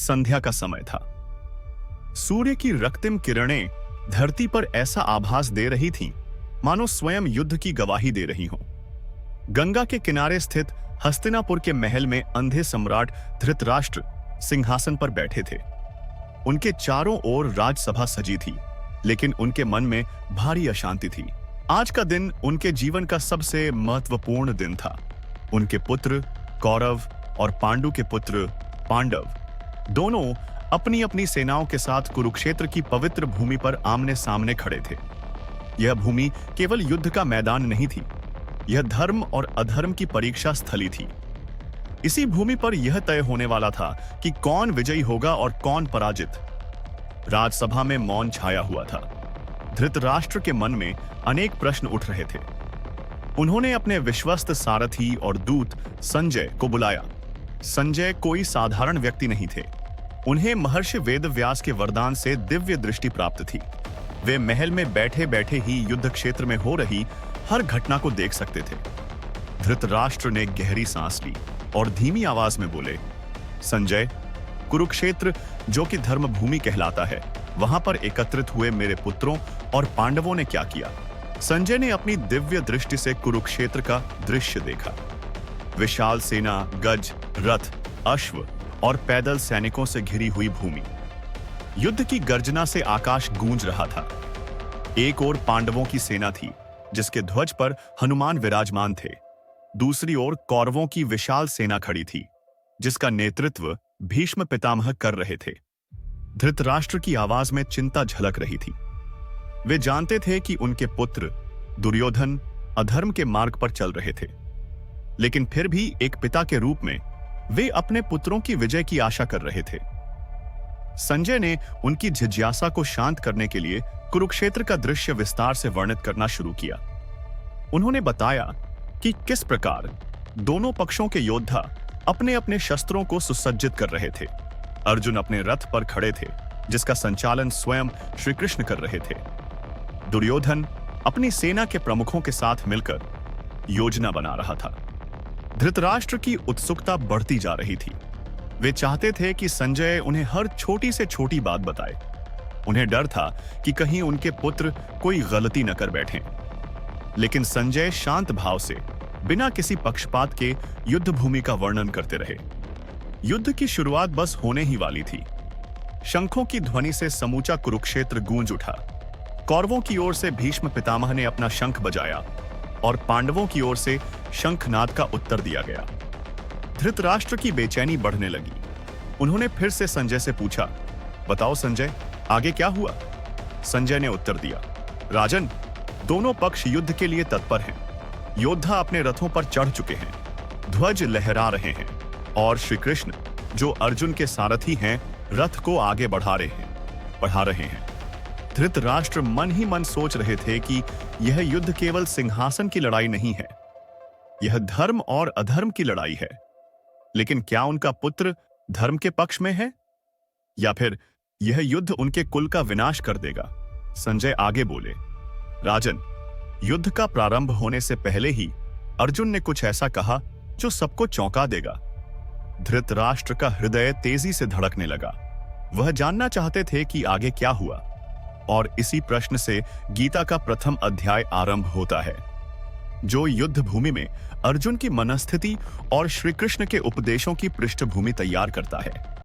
संध्या का समय था। सूर्य की रक्तिम किरणें धरती पर ऐसा आभास दे रही थीं, मानो स्वयं युद्ध की गवाही दे रही हों। गंगा के किनारे स्थित हस्तिनापुर के महल में अंधे सम्राट धृतराष्ट्र सिंहासन पर बैठे थे। उनके चारों ओर राजसभा सजी थी, लेकिन उनके मन में भारी अशांति थी। आज का दिन उनके जीवन का सबसे महत्वपूर्ण दिन था। उनके पुत्र कौरव और पांडु के पुत्र पांडव दोनों अपनी अपनी सेनाओं के साथ कुरुक्षेत्र की पवित्र भूमि पर आमने सामने खड़े थे। यह भूमि केवल युद्ध का मैदान नहीं थी, यह धर्म और अधर्म की परीक्षा स्थली थी। इसी भूमि पर यह तय होने वाला था कि कौन विजयी होगा और कौन पराजित। राजसभा में मौन छाया हुआ था। धृतराष्ट्र के मन में अनेक प्रश्न उठ रहे थे। उन्होंने अपने विश्वस्त सारथी और दूत संजय को बुलाया। संजय कोई साधारण व्यक्ति नहीं थे। उन्हें महर्षि वेदव्यास के वरदान से दिव्य दृष्टि प्राप्त थी। वे महल में बैठे बैठे ही युद्ध क्षेत्र में हो रही हर घटना को देख सकते थे। धृतराष्ट्र ने गहरी सांस ली और धीमी आवाज में बोले, संजय, कुरुक्षेत्र जो कि धर्म भूमि कहलाता है, वहां पर एकत्रित हुए मेरे पुत्रों और पांडवों ने क्या किया? संजय ने अपनी दिव्य दृष्टि से कुरुक्षेत्र का दृश्य देखा। विशाल सेना, गज, रथ, अश्व और पैदल सैनिकों से घिरी हुई भूमि। युद्ध की गर्जना से आकाश गूंज रहा था। एक ओर पांडवों की सेना थी, जिसके ध्वज पर हनुमान विराजमान थे। दूसरी ओर कौरवों की विशाल सेना खड़ी थी, जिसका नेतृत्व भीष्म पितामह कर रहे थे। धृतराष्ट्र की आवाज में चिंता झलक रही थी। वे जानते थे कि उनके पुत्र दुर्योधन अधर्म के मार्ग पर चल रहे थे, लेकिन फिर भी एक पिता के रूप में वे अपने पुत्रों की विजय की आशा कर रहे थे। संजय ने उनकी जिज्ञासा को शांत करने के लिए कुरुक्षेत्र का दृश्य विस्तार से वर्णित करना शुरू किया। उन्होंने बताया कि किस प्रकार दोनों पक्षों के योद्धा अपने अपने शस्त्रों को सुसज्जित कर रहे थे। अर्जुन अपने रथ पर खड़े थे, जिसका संचालन स्वयं श्री कृष्ण कर रहे थे। दुर्योधन अपनी सेना के प्रमुखों के साथ मिलकर योजना बना रहा था। धृतराष्ट्र की उत्सुकता बढ़ती जा रही थी। वे चाहते थे कि संजय उन्हें हर छोटी से छोटी बात बताए। उन्हें डर था कि कहीं उनके पुत्र कोई गलती न कर बैठें। लेकिन संजय शांत भाव से बिना किसी पक्षपात के युद्ध भूमि का वर्णन करते रहे। युद्ध की शुरुआत बस होने ही वाली थी। शंखों की ध्वनि से समूचा कुरुक्षेत्र गूंज उठा। कौरवों की ओर से भीष्म पितामह ने अपना शंख बजाया और पांडवों की ओर से शंखनाद का उत्तर दिया गया। धृतराष्ट्र की बेचैनी बढ़ने लगी। उन्होंने फिर से संजय से पूछा, बताओ संजय, आगे क्या हुआ? संजय ने उत्तर दिया, राजन, दोनों पक्ष युद्ध के लिए तत्पर हैं। योद्धा अपने रथों पर चढ़ चुके हैं, ध्वज लहरा रहे हैं और श्री कृष्ण, जो अर्जुन के सारथी हैं, रथ को आगे बढ़ा रहे हैं। धृतराष्ट्र मन ही मन सोच रहे थे कि यह युद्ध केवल सिंहासन की लड़ाई नहीं है, यह धर्म और अधर्म की लड़ाई है। लेकिन क्या उनका पुत्र धर्म के पक्ष में है, या फिर यह युद्ध उनके कुल का विनाश कर देगा? संजय आगे बोले, राजन, युद्ध का प्रारंभ होने से पहले ही अर्जुन ने कुछ ऐसा कहा जो सबको चौंका देगा। धृतराष्ट्र का हृदय तेजी से धड़कने लगा। वह जानना चाहते थे कि आगे क्या हुआ, और इसी प्रश्न से गीता का प्रथम अध्याय आरंभ होता है, जो युद्ध भूमि में अर्जुन की मनस्थिति और श्री कृष्ण के उपदेशों की पृष्ठभूमि तैयार करता है।